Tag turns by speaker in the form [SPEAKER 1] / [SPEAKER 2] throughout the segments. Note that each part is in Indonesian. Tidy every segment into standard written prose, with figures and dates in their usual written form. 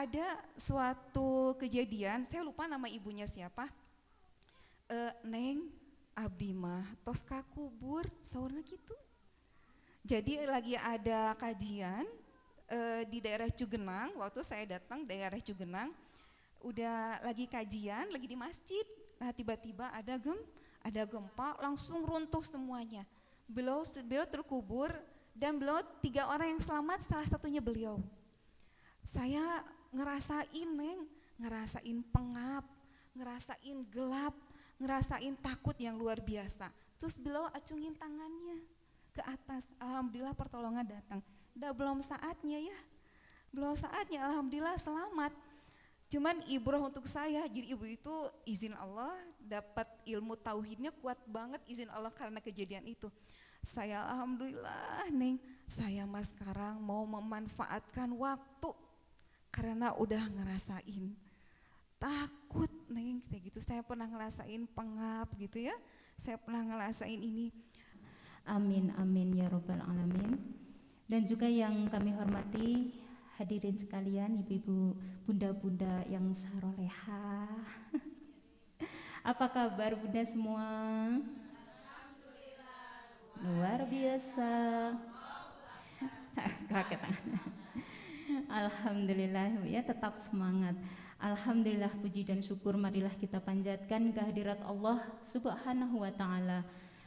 [SPEAKER 1] ada suatu kejadian, saya lupa nama ibunya siapa. Neng abdi mah tos ka kubur saurna gitu. Jadi lagi ada kajian di daerah Cugenang, waktu saya datang daerah Cugenang, udah lagi kajian, lagi di masjid. Nah tiba-tiba ada gempa, langsung runtuh semuanya. Beliau terkubur dan beliau 3 orang yang selamat, salah satunya beliau. Saya ngerasain pengap, ngerasain gelap, ngerasain takut yang luar biasa. Terus beliau acungin tangannya ke atas, alhamdulillah pertolongan datang. Belum saatnya ya, alhamdulillah selamat. Cuman ibrah untuk saya, jadi ibu itu izin Allah dapat ilmu tauhidnya kuat banget, izin Allah karena kejadian itu. Saya alhamdulillah Neng, saya mas sekarang mau memanfaatkan waktu karena udah ngerasain takut Neng, kayak gitu. Saya pernah ngerasain pengap gitu ya, saya pernah ngerasain ini.
[SPEAKER 2] Amin amin ya robbal alamin. Dan juga yang kami hormati hadirin sekalian, ibu-ibu, bunda-bunda yang saroleha. Apa kabar bunda semua? Luar biasa. Kaget. Alhamdulillah ya, tetap semangat. Alhamdulillah, puji dan syukur marilah kita panjatkan kehadirat Allah Subhanahu wa taala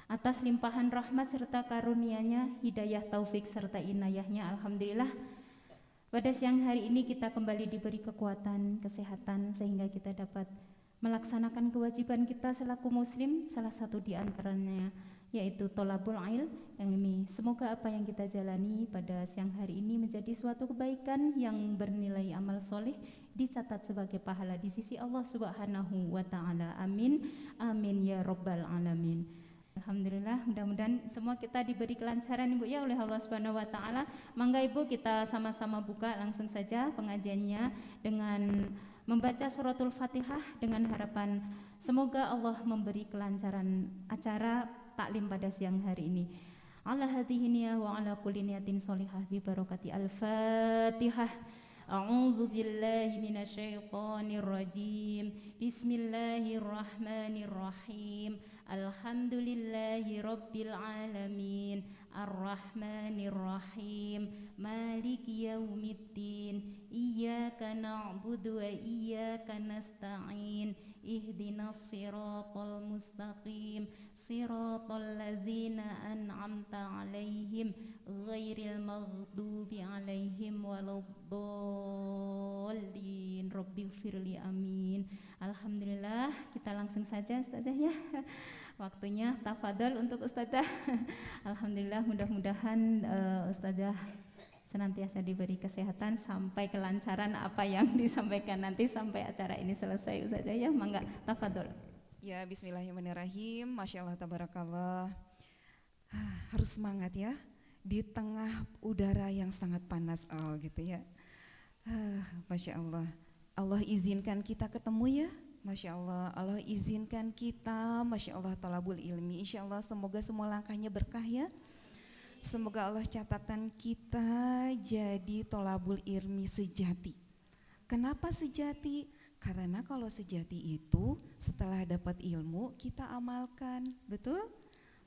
[SPEAKER 2] atas limpahan rahmat serta karunia-Nya, hidayah, taufik serta inayahnya. Alhamdulillah, pada siang hari ini kita kembali diberi kekuatan, kesehatan sehingga kita dapat melaksanakan kewajiban kita selaku muslim, salah satu di antaranya yaitu tholabul ilmi. Semoga apa yang kita jalani pada siang hari ini menjadi suatu kebaikan yang bernilai amal soleh, dicatat sebagai pahala di sisi Allah Subhanahu wa taala. Amin amin ya robbal alamin. Alhamdulillah, mudah-mudahan semua kita diberi kelancaran Ibu ya oleh Allah Subhanahu wa taala. Mangga Ibu, kita sama-sama buka langsung saja pengajiannya dengan membaca suratul Fatihah dengan harapan semoga Allah memberi kelancaran acara taklim pada siang hari ini. Ala hadhihi niyah wa ala kulli niyatin sholihah bi barakati al-Fatihah. A'udzu billahi minasyaitonir rajim. Bismillahirrahmanirrahim. Alhamdulillahi rabbil alamin. Ar-Rahmanir-Rahim. Maliki yaumiddin. Iyyaka na'budu wa iyyaka nasta'in. Ihdinas siratal mustaqim. Siratal ladzina an'amta 'alaihim ghairil maghdubi 'alaihim waladdallin. Rabbighfirli, amin. Alhamdulillah, kita langsung saja Ustazah ya. Waktunya tafadhol untuk Ustazah. Alhamdulillah, mudah-mudahan Ustazah senantiasa diberi kesehatan sampai kelancaran apa yang disampaikan nanti sampai acara ini selesai Ustazah ya. Mangga tafadhol.
[SPEAKER 1] Ya, bismillahirrahmanirrahim. Masya Allah, tabarakallah. Harus semangat ya di tengah udara yang sangat panas gitu ya. Masya Allah. Allah izinkan kita ketemu ya. Masya Allah, Allah izinkan kita, Masya Allah, thalabul ilmi. Insya Allah semoga semua langkahnya berkah ya. Semoga Allah catatan kita jadi thalabul ilmi sejati. Kenapa sejati? Karena kalau sejati itu setelah dapat ilmu kita amalkan, betul?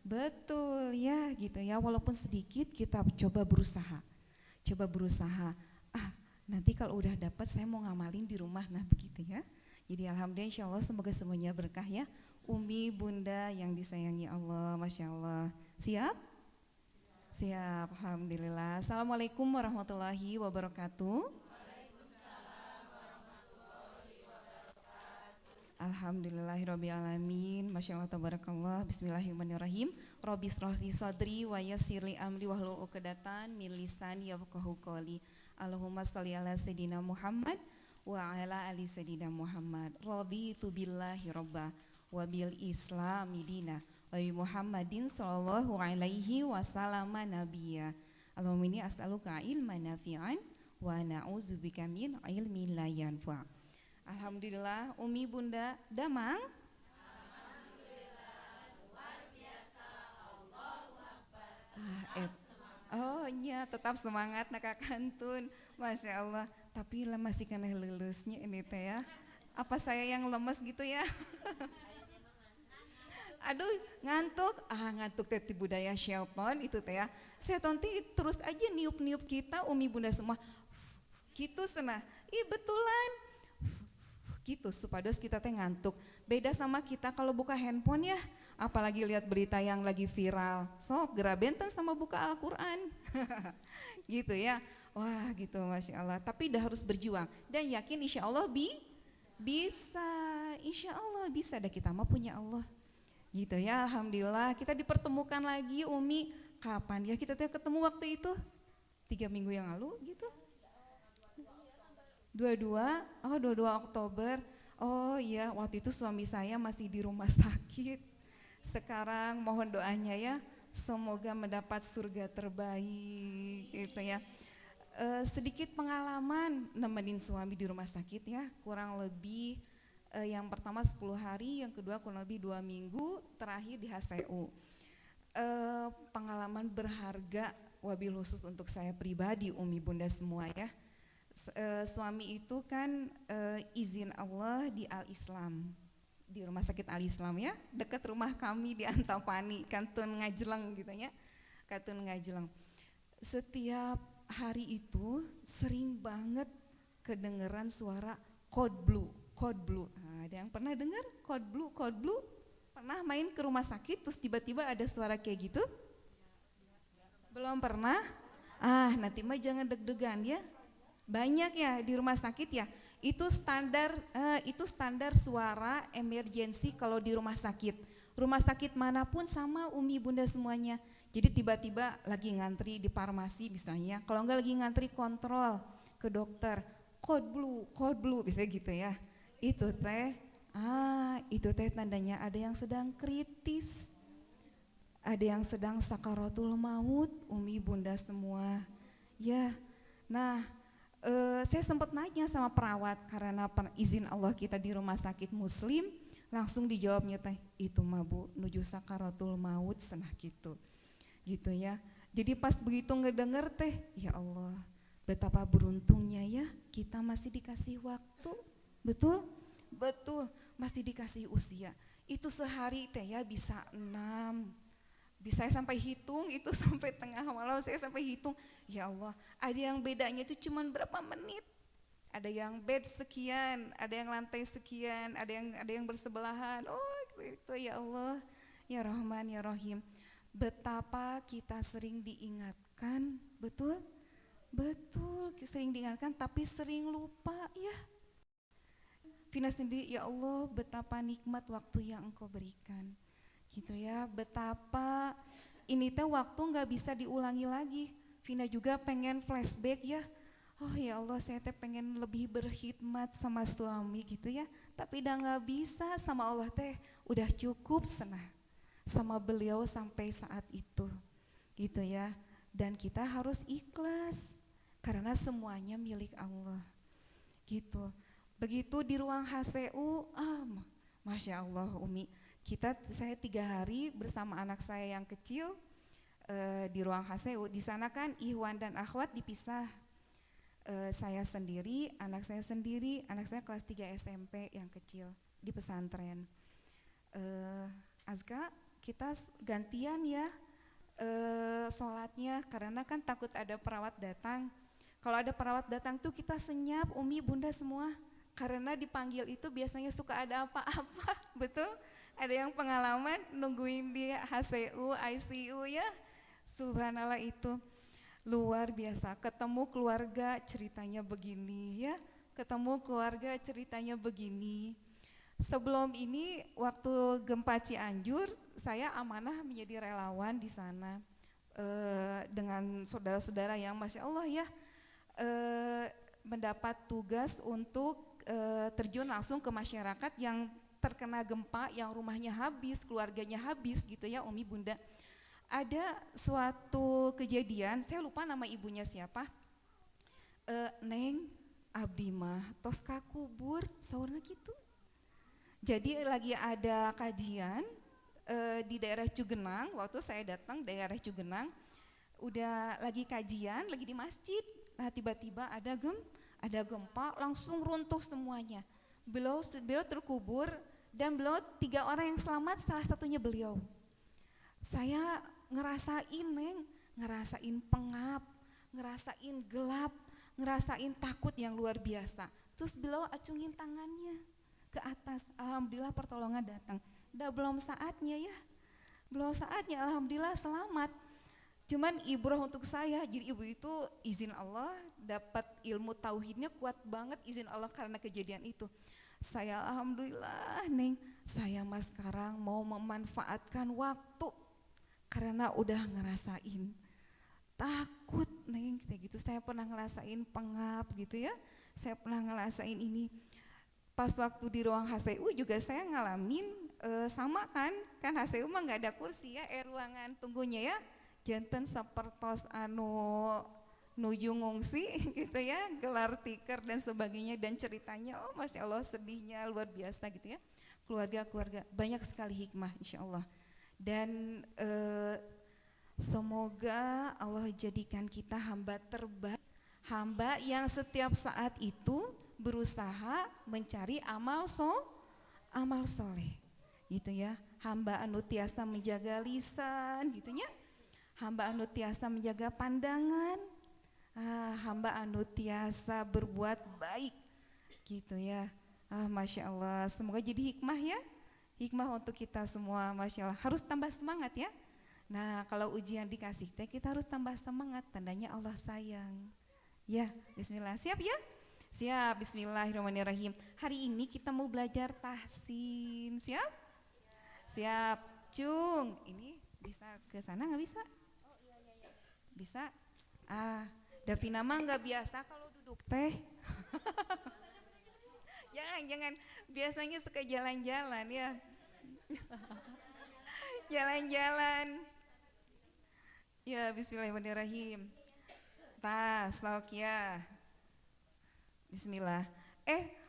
[SPEAKER 1] Betul ya gitu ya, walaupun sedikit kita coba berusaha. Nanti kalau udah dapat saya mau ngamalin di rumah, nah begitu ya. Jadi alhamdulillah, insya Allah semoga semuanya berkah ya. Umi, bunda yang disayangi Allah, Masya Allah. Siap? Siap, alhamdulillah. Assalamualaikum warahmatullahi wabarakatuh. Alhamdulillahirabbil alamin. Masya Allah, tabarakallah. Bismillahirrahmanirrahim. Rabbi shrahli sadri wa yassirli amri wahlul 'uqdatam min lisani yafqahu qawli. Allahumma shalli ala sayyidina Muhammad wa ala ali sayyidina Muhammad. Raditu billahi rabba wa bil islami dina wa bi Muhammadin sallallahu alaihi wasallam nabiyya. Allahumma inni as'aluka ilman nafi'an wa na'udzubika min ilmin la yanfa'. Alhamdulillah, Umi, Bunda, Damang. Alhamdulillah, luar biasa. Allahu Akbar. Oh iya, tetap semangat nak Kantun. Masya Allah. Tapi masih kena lelusnya ini teh ya. Apa saya yang lemes gitu ya? Aduh, ngantuk. Ngantuk teh ti budaya Shelton itu teh ya. Shelton teh terus aja niup-niup kita umi bunda semua. Gitu senah. Ih betulan. Gitu supados kita teh ngantuk. Beda sama kita kalau buka handphone ya. Apalagi lihat berita yang lagi viral. Sok gera benten sama buka Al-Quran. Gitu ya. Wah gitu Masya Allah. Tapi udah harus berjuang. Dan yakin insya Allah bisa. Insya Allah bisa. Dah kita mah punya Allah. Gitu ya, alhamdulillah kita dipertemukan lagi Umi. Kapan ya kita ketemu waktu itu? 3 minggu yang lalu gitu. 22 Oktober. Oh iya, waktu itu suami saya masih di rumah sakit. Sekarang mohon doanya ya, semoga mendapat surga terbaik gitu ya. Sedikit pengalaman nemenin suami di rumah sakit ya, kurang lebih yang pertama 10 hari, yang kedua kurang lebih 2 minggu, terakhir di HCU. Pengalaman berharga wabil khusus untuk saya pribadi, Umi Bunda semua ya. Suami itu kan izin Allah di Al-Islam, di rumah sakit Al-Islam ya, dekat rumah kami di Antapani, Kantun Ngajeleng gitu ya, Kantun Ngajeleng. Setiap hari itu sering banget kedengeran suara code blue. Ada yang pernah dengar code blue? Pernah main ke rumah sakit terus tiba-tiba ada suara kayak gitu? Belum pernah? Nanti mah jangan deg-degan ya. Banyak ya di rumah sakit ya. Itu standar suara emergensi kalau di rumah sakit. Rumah sakit manapun sama Umi Bunda semuanya. Jadi tiba-tiba lagi ngantri di farmasi misalnya. Kalau enggak lagi ngantri kontrol ke dokter, code blue bisa gitu ya. Itu teh tandanya ada yang sedang kritis, ada yang sedang sakaratul maut, Umi Bunda semua. Ya, nah saya sempat nanya sama perawat karena izin Allah kita di rumah sakit Muslim, langsung dijawabnya teh itu mah Bu nuju sakaratul maut senah gitu ya. Jadi pas begitu ngedenger teh, ya Allah betapa beruntungnya ya kita masih dikasih waktu. Betul, masih dikasih usia. Itu sehari teh ya bisa 6. Bisa saya sampai hitung itu sampai tengah malam saya sampai hitung. Ya Allah, ada yang bedanya itu cuman berapa menit. Ada yang bed sekian, ada yang lantai sekian, ada yang bersebelahan. Oh, itu ya Allah. Ya Rahman, ya Rahim. Betapa kita sering diingatkan, betul, sering diingatkan tapi sering lupa ya. Vina sendiri, ya Allah betapa nikmat waktu yang Engkau berikan gitu ya, betapa ini teh waktu gak bisa diulangi lagi. Vina juga pengen flashback ya, oh ya Allah saya teh pengen lebih berkhidmat sama suami gitu ya, tapi udah gak bisa, sama Allah teh udah cukup senah sama beliau sampai saat itu gitu ya. Dan kita harus ikhlas karena semuanya milik Allah gitu. Begitu di ruang HCU, Masya Allah Umi, saya 3 hari bersama anak saya yang kecil di ruang HCU. Di sana kan Ikhwan dan Akhwat dipisah. Saya sendiri, anak saya kelas 3 SMP yang kecil di pesantren. Azka, kita gantian ya sholatnya karena kan takut ada perawat datang. Kalau ada perawat datang tuh kita senyap Umi Bunda semua. Karena dipanggil itu biasanya suka ada apa-apa, betul? Ada yang pengalaman nungguin di HCU, ICU ya, subhanallah itu luar biasa. Ketemu keluarga ceritanya begini ya, Sebelum ini waktu gempa Cianjur, saya amanah menjadi relawan di sana dengan saudara-saudara yang Masya Allah ya, mendapat tugas untuk terjun langsung ke masyarakat yang terkena gempa, yang rumahnya habis, keluarganya habis gitu ya Umi Bunda. Ada suatu kejadian, saya lupa nama ibunya siapa, Neng abdi mah tos kakubur saurna gitu. Jadi lagi ada kajian di daerah Cugenang, waktu saya datang daerah Cugenang, udah lagi kajian, lagi di masjid. Nah tiba-tiba ada gempa, langsung runtuh semuanya. Beliau terkubur dan beliau 3 orang yang selamat, salah satunya beliau. Saya ngerasain pengap, ngerasain gelap, ngerasain takut yang luar biasa. Terus beliau acungin tangannya ke atas, alhamdulillah pertolongan datang. Udah belum saatnya ya, alhamdulillah selamat. Cuman ibrah untuk saya, jadi ibu itu izin Allah, dapat ilmu tauhidnya kuat banget, izin Allah karena kejadian itu. Saya alhamdulillah Neng, saya mas sekarang mau memanfaatkan waktu karena udah ngerasain takut Neng, kayak gitu. Saya pernah ngerasain pengap gitu ya, saya pernah ngerasain ini. Pas waktu di ruang HCU juga saya ngalamin sama kan HCU mah nggak ada kursi ya, ruangan tunggunya ya, janten sapertos nuju ngungsi gitu ya, gelar tikar dan sebagainya, dan ceritanya masya Allah sedihnya luar biasa gitu ya. Keluarga banyak sekali hikmah insya Allah. Dan semoga Allah jadikan kita hamba terbaik, hamba yang setiap saat itu berusaha mencari amal soleh gitu ya, hamba anu tiasa menjaga lisan gitu ya, hamba anu tiasa menjaga pandangan, hamba anu tiasa berbuat baik gitu ya. Masya Allah, semoga jadi hikmah ya, hikmah untuk kita semua. Masya Allah, harus tambah semangat ya. Nah kalau ujian dikasih teh kita harus tambah semangat, tandanya Allah sayang ya. Bismillah, siap ya? Siap, bismillahirrahmanirrahim. Hari ini kita mau belajar tahsin, siap? Siap, Cung. Ini bisa ke sana nggak bisa? Oh iya. Bisa? Davina mah nggak biasa kalau duduk teh. Jangan, biasanya suka jalan-jalan ya. Jalan-jalan. Ya, bismillahirrahmanirrahim. Sok ya. Bismillah.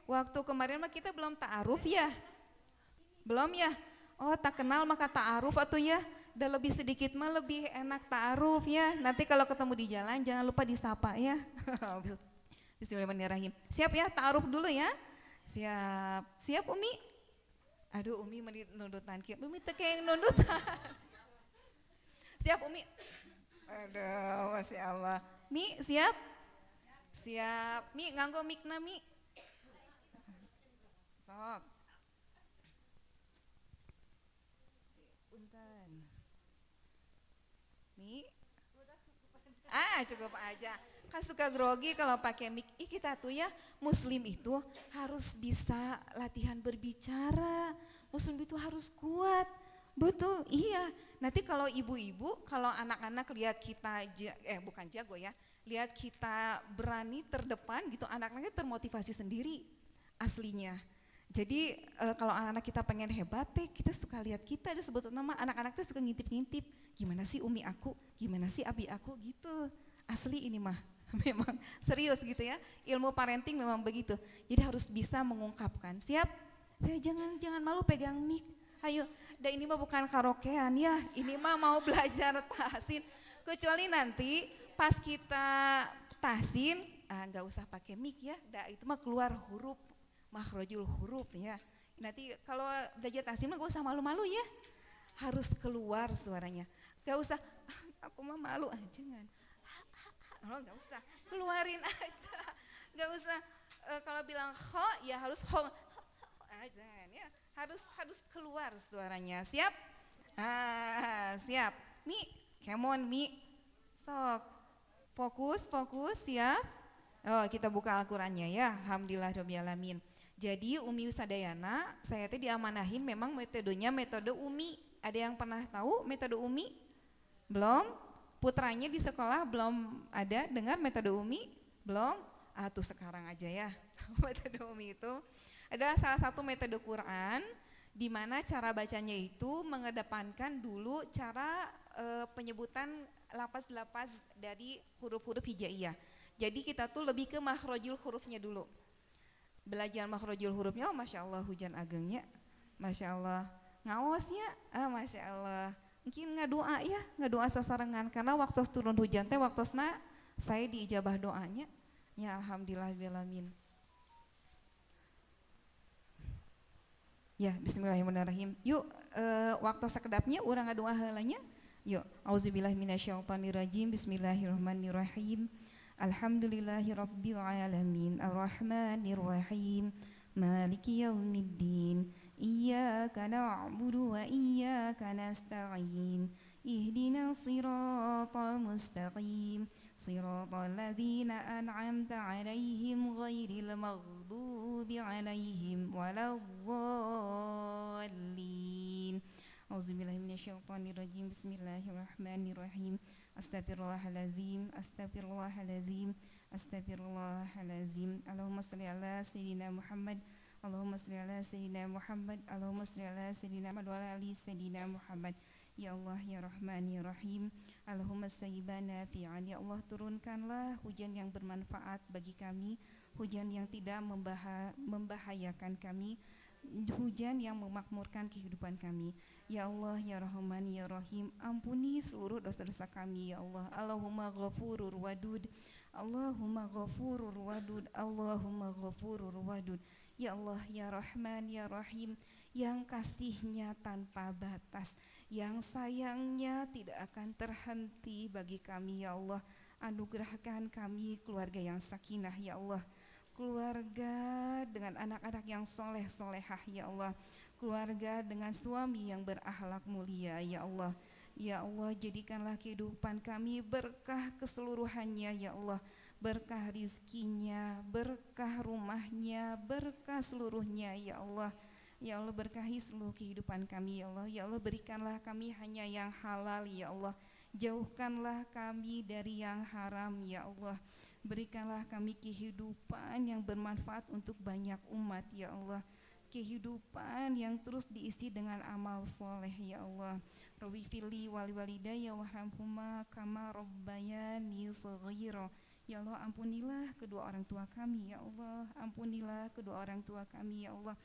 [SPEAKER 1] Waktu kemarin mah kita belum ta'aruf ya? Belum ya? Oh, tak kenal maka ta'aruf atuh ya. Udah lebih sedikit mah lebih enak ta'aruf ya. Nanti kalau ketemu di jalan jangan lupa disapa ya. Bismillahirrahmanirrahim. Siap ya, ta'aruf dulu ya. Siap Umi? Aduh Umi menundutan kita. Umi teh kayak nundutan. Siap Umi? Aduh, Masya Allah. Mi siap? Siap. Mi nganggo mikna Mi. Sok. Punten. Mi. Cukup aja. Kan suka grogi kalau pakai mic. Kita tuh ya, muslim itu harus bisa latihan berbicara. Muslim itu harus kuat. Betul, iya. Nanti kalau ibu-ibu, kalau anak-anak lihat kita bukan jago ya, lihat kita berani terdepan gitu, anak-anaknya termotivasi sendiri aslinya. Jadi kalau anak-anak kita pengen hebat kita suka lihat kita disebut nama anak-anak tuh suka ngintip-ngintip, gimana sih umi aku, gimana sih abi aku gitu. Asli ini mah memang serius gitu ya, ilmu parenting memang begitu. Jadi harus bisa mengungkapkan. Siap? Jangan malu pegang mic. Ayo, dan ini mah bukan karaokean ya, ini mah mau belajar tahsin. Kecuali nanti pas kita tahsin, nggak usah pakai mic ya, itu mah keluar huruf, makhrajul huruf ya. Nanti kalau belajar tahsin mah gak usah malu-malu ya, harus keluar suaranya. Gak usah, aku mah malu, jangan. Gak usah, keluarin aja. Gak usah, kalau bilang ho ya harus ho, jangan ya. Harus keluar suaranya. Siap? Siap. Mi, come on Mi. Sok. Fokus ya. Oh, kita buka Al-Qur'annya ya. Alhamdulillahirabbil. Jadi Umi Wisadayana, saya tadi diamanahin memang metodenya metode Umi. Ada yang pernah tahu metode Umi? Belum? Putranya di sekolah belum ada dengar metode Umi? Belum? Tuh sekarang aja ya. Metode Umi itu adalah salah satu metode Quran di mana cara bacanya itu mengedepankan dulu cara penyebutan lafaz-lafaz dari huruf-huruf hijaiyah. Jadi kita tuh lebih ke makhrajul hurufnya dulu. Belajar makhrajul hurufnya, Masya Allah hujan agengnya, Masya Allah ngawasnya, Masya Allah mungkin ngadoa ya, ngadoa sasarengan karena waktu turun hujan teh waktosna saya diijabah doanya. Ya alhamdulillahirabbil. Ya bismillahirrahmanirrahim. Yuk waktu sakedapnya urang ngadoa heulanya. Yuk auzubillahi minasyaitonirrajim. Bismillahirrahmanirrahim. Alhamdulillahirabbil alamin arrahmanirrahim maliki yaumiddin iyyaka na'budu wa iyyaka nasta'in ihdinas siratal mustaqim siratal ladzina an'amta 'alaihim ghairil maghdubi 'alaihim waladdallin. Auzubillahi minasyaitonirrajim. Bismillahirrahmanirrahim. Astaghfirullahaladzim, astaghfirullahaladzim, astaghfirullahaladzim. Allahumma salli ala sayyidina Muhammad, Allahumma salli ala sayyidina Muhammad, Allahumma salli ala sayyidina Muhammad wa ala ali sayyidina Muhammad. Ya Allah ya Rahman ya Rahim. Allahumma sayyiban nafi'an. Ya Allah turunkanlah hujan yang bermanfaat bagi kami, hujan yang tidak membahayakan kami, hujan yang memakmurkan kehidupan kami. Ya Allah ya Rahman ya Rahim, ampuni seluruh dosa-dosa kami ya Allah. Allahumma ghafurur wadud, Allahumma ghafurur wadud, Allahumma ghafurur wadud. Ya Allah ya Rahman ya Rahim, yang kasihnya tanpa batas, yang sayangnya tidak akan terhenti bagi kami ya Allah. Anugerahkan kami keluarga yang sakinah ya Allah, keluarga dengan anak-anak yang soleh-solehah ya Allah, keluarga dengan suami yang berakhlak mulia ya Allah. Ya Allah jadikanlah kehidupan kami berkah keseluruhannya ya Allah, berkah rizkinya, berkah rumahnya, berkah seluruhnya ya Allah. Ya Allah berkahi seluruh kehidupan kami ya Allah. Ya Allah berikanlah kami hanya yang halal ya Allah, jauhkanlah kami dari yang haram ya Allah. Berikanlah kami kehidupan yang bermanfaat untuk banyak umat ya Allah, kehidupan yang terus diisi dengan amal soleh ya Allah. Rabbi fili wali walidayya warhamhuma kama rabbayani shaghira. Ya Allah ampunilah kedua orang tua kami ya Allah, ampunilah kedua orang tua kami ya Allah,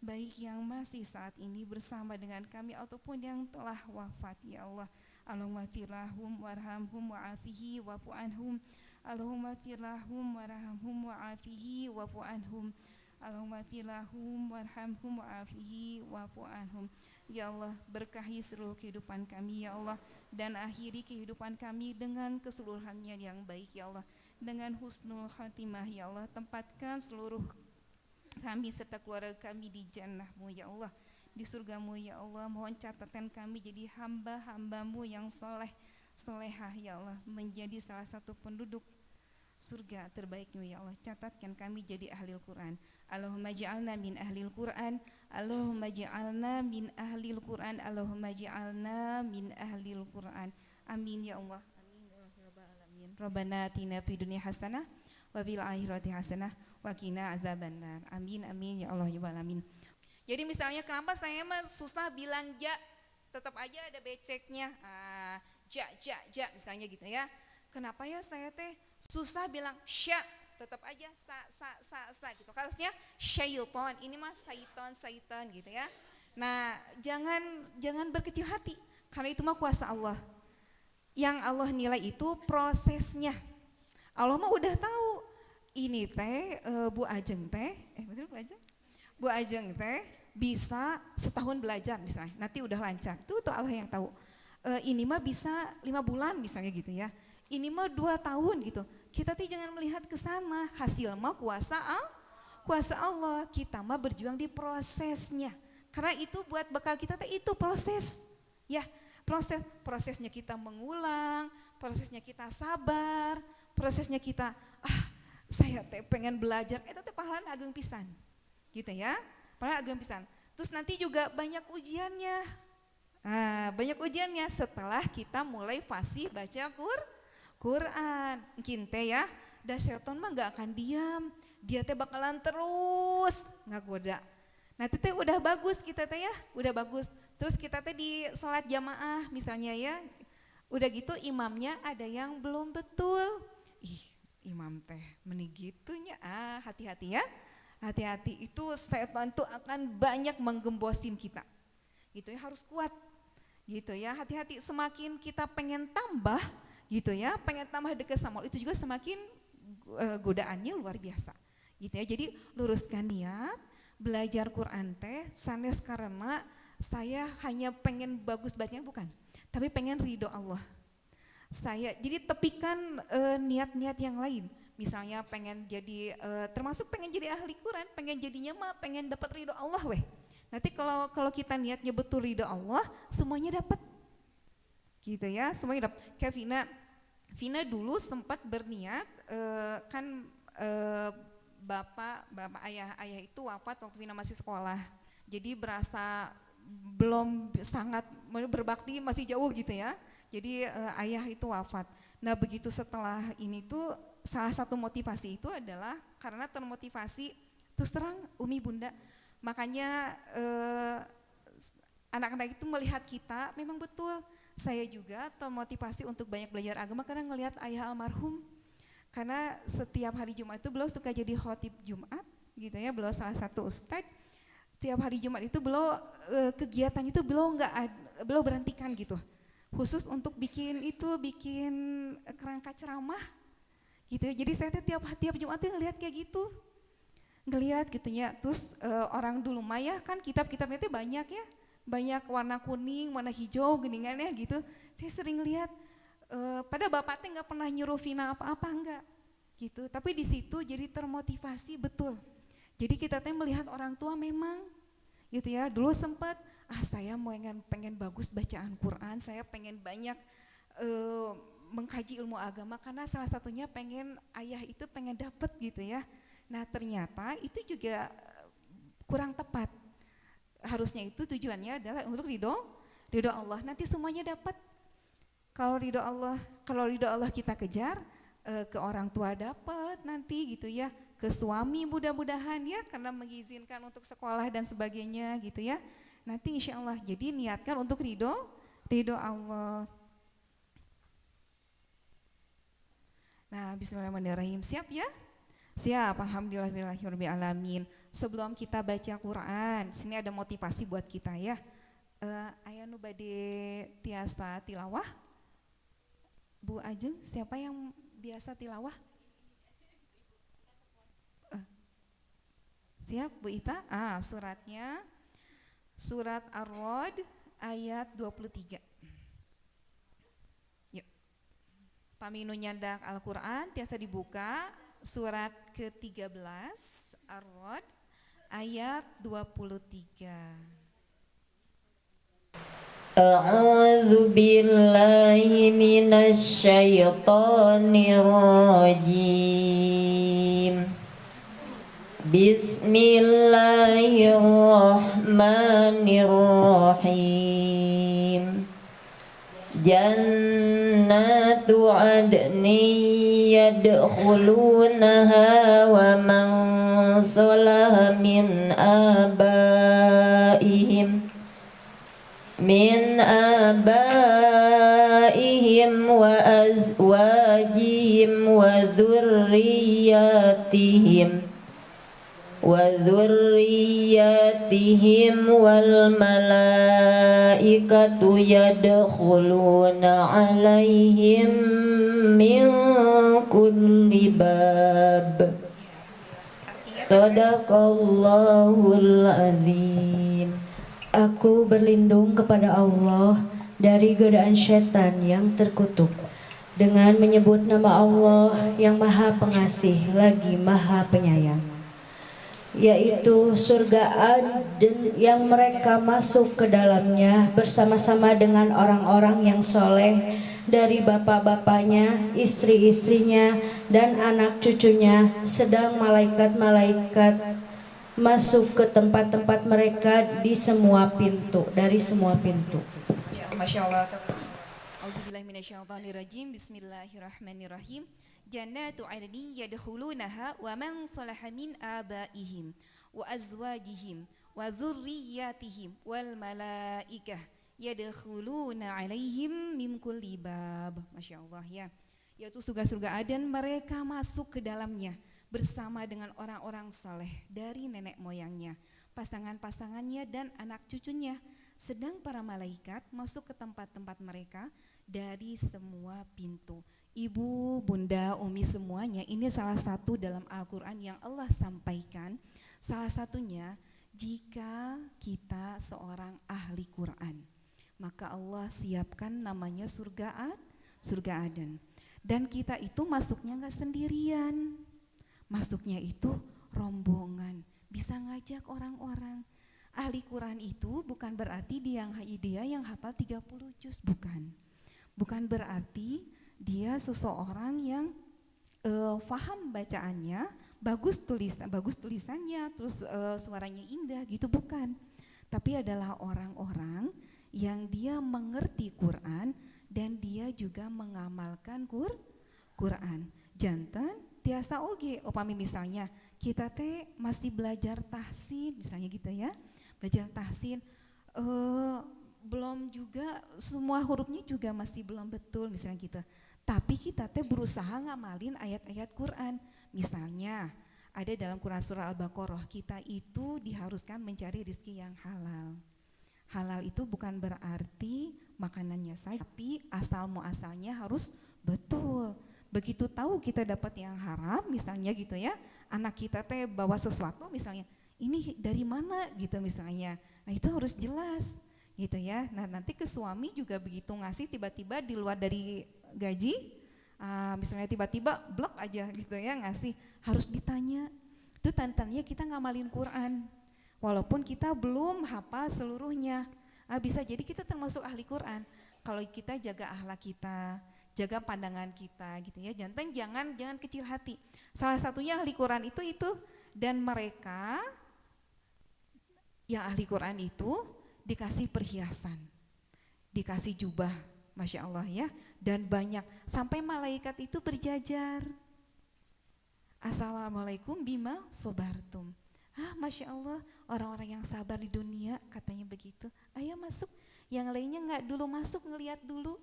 [SPEAKER 1] baik yang masih saat ini bersama dengan kami ataupun yang telah wafat ya Allah. Allahumma firlahum warhamhum wa'afihi wa'fu anhum. Allahumma firlahum warhamhum wa'afihi wa'fu anhum. Allahumma firlahum warhamhum wa'afihi wa'fu anhum. Ya Allah berkahi seluruh kehidupan kami ya Allah, dan akhiri kehidupan kami dengan keseluruhannya yang baik ya Allah, dengan husnul khatimah ya Allah. Tempatkan seluruh kami serta keluarga kami di jannah-Mu ya Allah, di surga-Mu ya Allah. Mohon catatan kami jadi hamba-hamba-Mu yang soleh solehah ya Allah, menjadi salah satu penduduk surga terbaik-Mu ya Allah. Catatkan kami jadi ahlil Quran. Allahumma ja'alna min ahlil Quran, Allahumma ja'alna min ahlil Quran, Allahumma ja'alna min ahlil Quran. Amin ya Allah. Amin ya rabbal alamin. Rabbana atina fid dunya hasanah wa fil akhirati hasanah wa qina azabannar. Amin amin ya Allah ya rabbal alamin. Jadi misalnya kenapa saya mah susah bilang ja, tetap aja ada beceknya. Ja misalnya gitu ya. Kenapa ya saya teh susah bilang sya, tetap aja sa gitu. Harusnya syaiton, ini mah saiton gitu ya. Nah, jangan berkecil hati karena itu mah kuasa Allah. Yang Allah nilai itu prosesnya. Allah mah udah tahu ini teh Bu Ajeng teh, betul Bu Ajeng? Bu Ajeng teh bisa setahun belajar misalnya, nanti udah lancar. Itu tuh Allah yang tahu. Ini mah bisa 5 bulan misalnya gitu ya. Ini mah 2 tahun gitu. Kita tuh jangan melihat ke sana, hasil mah kuasa Allah. Kita mah berjuang di prosesnya. Karena itu buat bekal kita teh itu proses. Ya, prosesnya kita mengulang, prosesnya kita sabar, prosesnya kita saya teh pengen belajar, eta teh pahala ageng pisan. Gitu ya. Pahala ageng pisan. Terus nanti juga banyak ujiannya. Banyak ujiannya setelah kita mulai fasih baca Quran. Mungkin teh ya, dah setan mah gak akan diam. Dia teh bakalan terus ngagoda. Nanti teh udah bagus kita teh ya, udah bagus. Terus kita teh di sholat jamaah misalnya ya, udah gitu imamnya ada yang belum betul. Imam teh meni gitunya, hati-hati ya. Hati-hati, itu setan tuh akan banyak menggembosin kita. Gitu ya, harus kuat. gitu ya. Hati-hati, semakin kita pengen tambah gitu ya, pengen tambah dekat sama Allah, itu juga semakin godaannya luar biasa gitu ya. Jadi luruskan niat, belajar Quran teh sanes karena saya hanya pengen bagus bacanya, bukan, tapi pengen ridho Allah. Saya jadi tepikan niat-niat yang lain. Misalnya pengen jadi termasuk pengen jadi ahli Quran, pengen jadinya mah pengen dapat ridho Allah weh. Nanti kalau kita niatnya betul ridho Allah, semuanya dapat. Gitu ya, semuanya dapat. Kayak Vina dulu sempat berniat kan bapak ayah itu wafat waktu Vina masih sekolah. Jadi berasa belum sangat berbakti, masih jauh gitu ya. Jadi ayah itu wafat. Nah begitu setelah ini tuh salah satu motivasi itu adalah karena termotivasi, terus terang Umi Bunda, makanya anak-anak itu melihat kita memang betul. Saya juga termotivasi untuk banyak belajar agama karena ngelihat ayah almarhum. Karena setiap hari Jumat itu beliau suka jadi khotib Jumat gitu ya, beliau salah satu ustadz. Setiap hari Jumat itu beliau kegiatan itu beliau berhentikan gitu. Khusus untuk bikin kerangka ceramah gitu ya. Jadi saya tiap Jumat tuh ngelihat kayak gitu, ngelihat gitunya. Terus orang dulu Maya kan kitab-kitabnya tuh banyak ya, banyak warna kuning, warna hijau, geningannya gitu. Saya sering lihat, pada bapak teh nggak pernah nyuruh Vina apa-apa, enggak gitu. Tapi di situ jadi termotivasi betul. Jadi kita teh melihat orang tua memang gitu ya. Dulu sempat saya pengen bagus bacaan Quran, saya pengen banyak mengkaji ilmu agama karena salah satunya pengen ayah itu pengen dapet gitu ya. Nah ternyata itu juga kurang tepat. Harusnya itu tujuannya adalah untuk ridho Allah. Nanti semuanya dapat. Kalau ridho Allah kita kejar, ke orang tua dapat nanti gitu ya, ke suami mudah-mudahan ya karena mengizinkan untuk sekolah dan sebagainya gitu ya. Nanti insya Allah, jadi niatkan untuk ridho Allah. Nah bismillahirrahmanirrahim, siap ya? Siap, alhamdulillahirrahmanirrahim. Sebelum kita baca Quran, sini ada motivasi buat kita ya. Aya nu bade tiasa tilawah? Bu Ajeng, siapa yang biasa tilawah? Siap Bu Ita? Suratnya Surat Ar-Rod ayat 23. Yuk. Paminu nyandak Al-Quran tiasa dibuka surat ke-13 Ar-Rod ayat 23.
[SPEAKER 3] A'udzu billahi minasy syaithanir rajim. Bismillahirrahmanirrahim. Jannatu adnin yadkhulunaha wa man salaha min abaihim wa azwajihim wa dhurriyyatihim wal malaikatu yadkhuluna alaihim min kulli bab. Shadaqallahul azim. Aku berlindung kepada Allah dari godaan syaitan yang terkutuk dengan menyebut nama Allah yang Maha Pengasih lagi Maha Penyayang, yaitu surga Aden yang mereka masuk ke dalamnya bersama-sama dengan orang-orang yang soleh dari bapak-bapaknya, istri-istrinya, dan anak cucunya, sedang malaikat-malaikat masuk ke tempat-tempat mereka di semua pintu, dari semua pintu.
[SPEAKER 1] Masya Allah. Auzubillahiminasyaitonirrajim. Bismillahirrahmanirrahim. Jannatu adnin yadkhulunaha wa man salaha min abaihim wa azwajihim wa dzurriyyatihim wal malaikah yadkhuluna alaihim min kulli bab. Masya Allah ya. Yaitu surga-surga Aden, mereka masuk ke dalamnya bersama dengan orang-orang saleh dari nenek moyangnya, pasangan-pasangannya dan anak cucunya, sedang para malaikat masuk ke tempat-tempat mereka dari semua pintu. Ibu, bunda, umi semuanya, ini salah satu dalam Al-Quran yang Allah sampaikan. Salah satunya, jika kita seorang ahli Quran, maka Allah siapkan namanya surga Aden. Dan kita itu masuknya gak sendirian, masuknya itu rombongan, bisa ngajak orang-orang. Ahli Quran itu bukan berarti dia yang hafal 30 juz, bukan berarti dia seseorang yang paham bacaannya, bagus tulisannya, terus suaranya indah gitu, bukan. Tapi adalah orang-orang yang dia mengerti Quran dan dia juga mengamalkan Quran. Janten tiasa oge, upami misalnya kita masih belajar tahsin misalnya gitu ya, belajar tahsin, belum juga semua hurufnya juga masih belum betul misalnya gitu. Tapi kita berusaha ngamalin ayat-ayat Quran. Misalnya ada dalam Quran surah Al-Baqarah, kita itu diharuskan mencari rezeki yang halal. Halal itu bukan berarti makanannya saja, tapi asal muasalnya harus betul. Begitu tahu kita dapat yang haram misalnya gitu ya, anak kita bawa sesuatu misalnya, ini dari mana gitu misalnya. Nah itu harus jelas gitu ya. Nah nanti ke suami juga begitu ngasih tiba-tiba di luar dari gaji, misalnya tiba-tiba blok aja gitu ya ngasih, harus ditanya. Itu tandanya kita ngamalin Quran walaupun kita belum hafal seluruhnya. Bisa jadi kita termasuk ahli Quran kalau kita jaga akhlak kita, jaga pandangan kita gitu ya. Jangan kecil hati. Salah satunya ahli Quran itu dan mereka yang ahli Quran itu dikasih perhiasan, dikasih jubah, Masya Allah ya, dan banyak, sampai malaikat itu berjajar. Assalamualaikum bima sobartum. Masya Allah, orang-orang yang sabar di dunia katanya begitu. Ayo masuk, yang lainnya nggak dulu masuk, ngelihat dulu.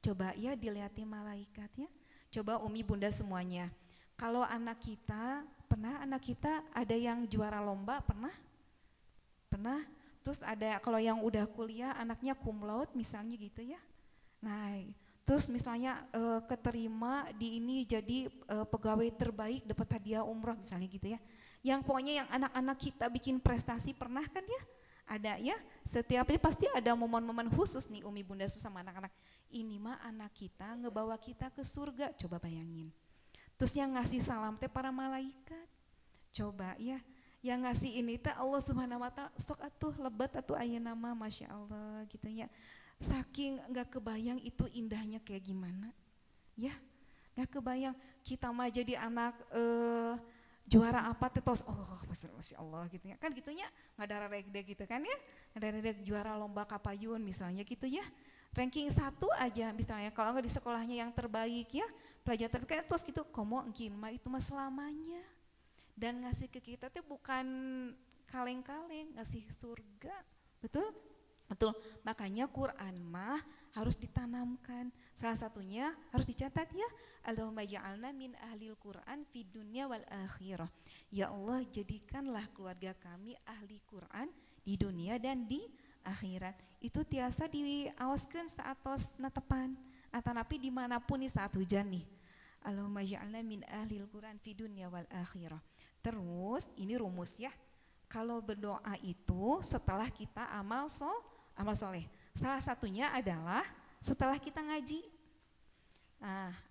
[SPEAKER 1] Coba ya dilihatin malaikat ya. Coba umi bunda semuanya, kalau anak kita ada yang juara lomba, pernah? Terus ada kalau yang udah kuliah anaknya cum laude misalnya gitu ya. Nah, terus misalnya keterima di ini jadi pegawai terbaik, dapat hadiah umroh misalnya gitu ya. Yang pokoknya yang anak-anak kita bikin prestasi, pernah kan ya? Ada ya, setiap ini pasti ada momen-momen khusus nih umi bunda sama anak-anak. Ini mah anak kita ngebawa kita ke surga, coba bayangin. Terus yang ngasih salam para malaikat. Coba ya, yang ngasih ini Allah Subhanahu wa taala, stok atuh lebat atuh aya nama, Masya Allah gitu ya. Saking enggak kebayang itu indahnya kayak gimana. Ya, enggak kebayang kita mah jadi anak juara apa terus Masya Allah gitu ya. Kan gitunya ngadarareg gitu kan ya. Ngadarareg juara lomba kapayun misalnya gitu ya. Ranking 1 aja misalnya, kalau enggak di sekolahnya yang terbaik ya, pelajaran terbaik terus gitu, komo engkin mah itu mah selamanya. Dan ngasih ke kita bukan kaleng-kaleng, ngasih surga. Betul? Betul. Makanya Quran mah harus ditanamkan. Salah satunya harus dicatat ya. Allahumma ja'alna min ahlil Quran fid dunya wal akhirah. Ya Allah, jadikanlah keluarga kami ahli Quran di dunia dan di akhirat. Itu tiasa diawaskeun saatos natepan atanapi dimanapun nih saat hujan nih. Allahumma ja'alna min ahlil Quran fid dunya wal akhirah. Terus ini rumus ya. Kalau berdoa itu setelah kita amal soleh. Salah satunya adalah setelah kita ngaji.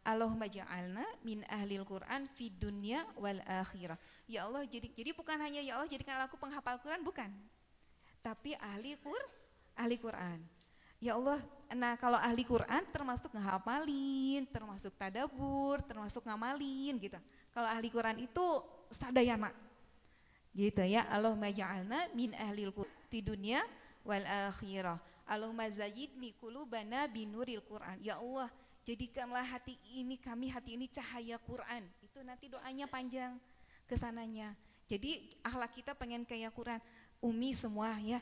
[SPEAKER 1] Allahumma ja'alna min ahlil Quran fid dunya wal akhirah. Ya Allah, jadi bukan hanya ya Allah jadikan aku penghafal Quran, bukan. Tapi ahli Quran. Ya Allah, nah kalau ahli Quran termasuk ngehafalin, termasuk tadabur, termasuk ngamalin gitu. Kalau ahli Quran itu sadayana gitu ya. Allahumma ja'alna min ahlil Quran fid dunya wal akhirah. Allahumma zayyidni qulubana binuril Quran. Ya Allah, jadikanlah hati ini cahaya Quran. Itu nanti doanya panjang kesananya. Jadi akhlak kita pengen kayak Quran. Umi semua ya,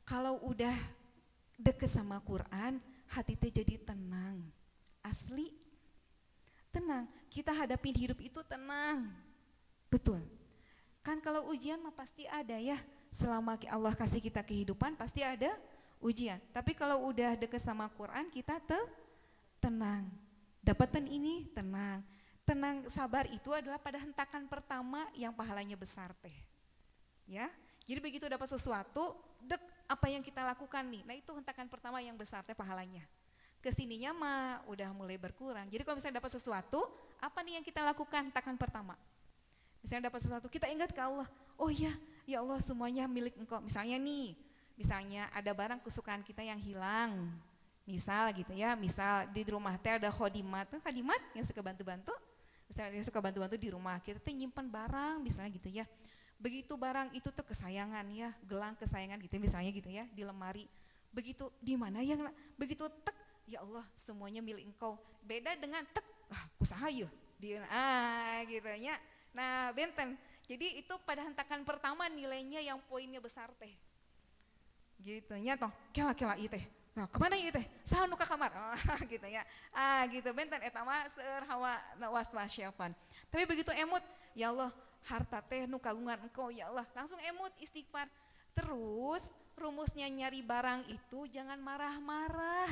[SPEAKER 1] kalau udah deket sama Quran, hati teh jadi tenang. Asli tenang. Kita hadapin hidup itu tenang. Betul. Kan kalau ujian mah pasti ada ya. Selama Allah kasih kita kehidupan pasti ada ujian. Tapi kalau udah deket sama Quran kita tenang. Dapatan ini tenang. Tenang, sabar itu adalah pada hentakan pertama yang pahalanya besar teh. Ya. Jadi begitu dapat sesuatu, apa yang kita lakukan nih. Nah, itu hentakan pertama yang besar teh pahalanya. Kesininya mah udah mulai berkurang. Jadi kalau misalnya dapat sesuatu, apa nih yang kita lakukan hentakan pertama? Misalnya dapat sesuatu, kita ingat ke Allah. Oh ya, ya Allah semuanya milik Engkau. Misalnya ada barang kesukaan kita yang hilang. Misal gitu ya, misal di rumah teh ada khodimat yang suka bantu-bantu. Misalnya dia suka bantu-bantu di rumah, kita tuh nyimpan barang misalnya gitu ya. Begitu barang itu tuh kesayangan ya, gelang kesayangan gitu misalnya gitu ya, di lemari. Begitu di mana yang begitu tek, ya Allah semuanya milik Engkau. Beda dengan tek, usaha yeuh. Gitu ya. Nah, benten. Jadi itu pada hentakan pertama nilainya yang poinnya besar teh. Gitu nya toh, kela-kela ieu teh. Nah, kemana ieu teh? Saha nu ka kamar? Gitu ya. Gitu benten eta mah seueur hawa waswasyapan. Tapi begitu emut, ya Allah, harta teh nu kagungan Engkau ya Allah. Langsung emut istighfar. Terus rumusnya nyari barang itu jangan marah-marah.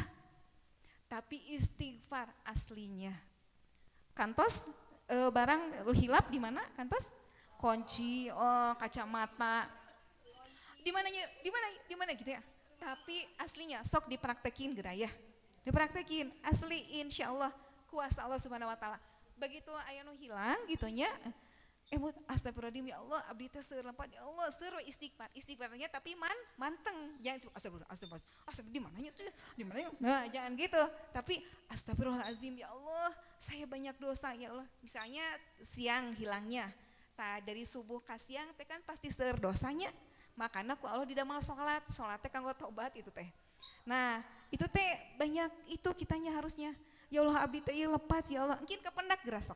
[SPEAKER 1] Tapi istighfar aslinya. Kantos barang hilap di mana? Kantos kunci, kacamata. Di mana gitu ya? Tapi aslinya sok dipraktekin geraya. Dipraktekin asli insyaallah kuasa Allah Subhanahu wa taala. Begitu aya nu hilang gitunya, astagfirullahaladzim ya Allah, abdi teh seueur lempat ya Allah, seueur istighfar. Istighfarnya tapi manteng. Jangan astagfirullah di mananya tuh? Di mananya? Nah, jangan gitu. Tapi astagfirullahaladzim ya Allah, saya banyak dosa ya Allah. Misalnya siang hilangnya. Dari subuh ke siang teh kan pasti seueur dosanya. Makanya ku Allah didamel sholat teh kanggo tobat itu teh. Nah, itu teh banyak itu kitanya harusnya. Ya Allah abdi teh lepat ya Allah. Mungkin kependak gerasok.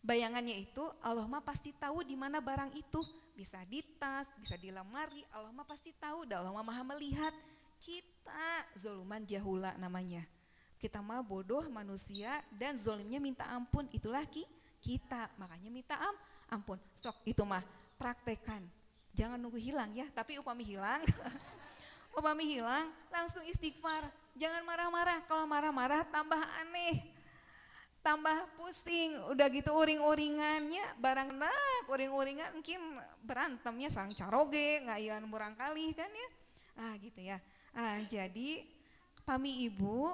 [SPEAKER 1] Bayangannya itu Allah mah pasti tahu di mana barang itu. Bisa di tas, bisa di lemari. Allah mah pasti tahu. Dan Allah mah maha melihat. Kita zoluman jahula namanya. Kita mah bodoh manusia dan zolimnya minta ampun. Itulah kita. Makanya minta ampun. Stop itu mah praktekan. Jangan nunggu hilang ya, tapi upami hilang langsung istighfar. Jangan marah-marah, kalau marah-marah tambah aneh, tambah pusing. Udah gitu uring-uringannya, barang uring-uringan mungkin berantemnya sareng caroge, ngayaan murang kali kan ya. Gitu ya. Jadi pami ibu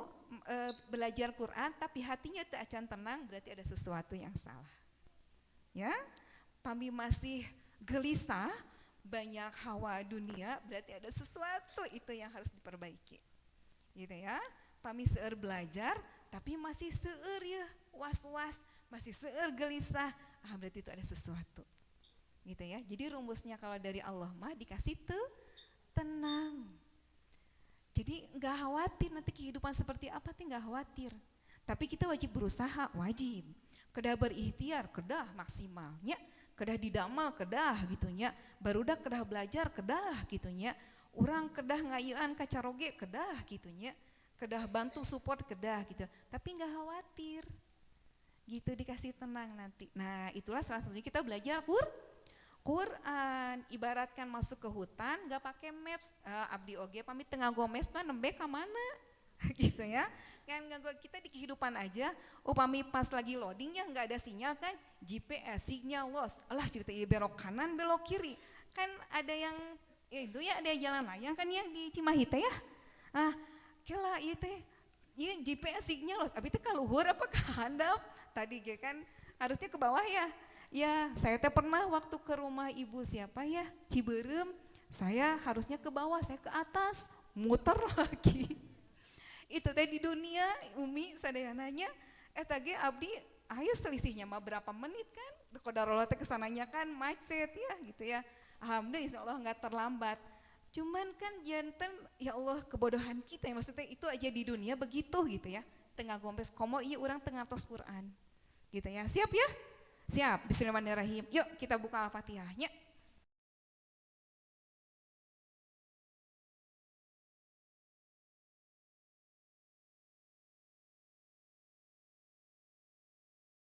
[SPEAKER 1] belajar Quran tapi hatinya tak acan tenang, berarti ada sesuatu yang salah. Ya, pami masih gelisah, banyak hawa dunia, berarti ada sesuatu itu yang harus diperbaiki. Gitu ya. Pami seueur belajar tapi masih seueur ya was-was, masih seueur gelisah. Berarti itu ada sesuatu. Gitu ya. Jadi rumusnya kalau dari Allah mah dikasih tenang. Jadi enggak khawatir nanti kehidupan seperti apa tuh enggak khawatir. Tapi kita wajib berusaha, wajib. Kedah berikhtiar, kedah maksimalnya. Kedah didamal kedah gitunya, barudak kedah belajar kedah gitunya, orang kedah ngayeuan ka caroge kedah gitunya, kedah bantu support kedah gitu, tapi nggak khawatir, gitu dikasih tenang nanti. Nah itulah salah satunya kita belajar Quran, ibaratkan masuk ke hutan nggak pakai maps, abdi oge pamit tengah gomes mah nembe ka mana, gitu ya. Kan kita di kehidupan aja, upami pas lagi loading ya nggak ada sinyal kan, GPS sinyal lost, alah cerita belok kanan belok kiri, kan ada yang itu ya ada jalan layang kan ya di Cimahi teh ya, kela ieu teh, ieu GPS sinyal lost, abi teh ka luhur apa ka handap, tadi ge kan harusnya ke bawah ya, ya saya teh pernah waktu ke rumah ibu siapa ya, Ciberem, saya harusnya ke bawah, saya ke atas, muter lagi. Itu teh di dunia Umi sadayananya eta ge abdi aya selisihnya mah berapa menit kan qadarullah teh kesananya kan macet ya gitu ya. Alhamdulillah insyaallah enggak terlambat. Cuman kan janten ya Allah kebodohan kita ya, maksudnya itu aja di dunia begitu gitu ya. Tengah gombes komo ieu urang tengah tos Quran. Gitu ya. Siap ya? Siap. Bismillahirrahmanirrahim. Yuk kita buka Al-Fatihahnya.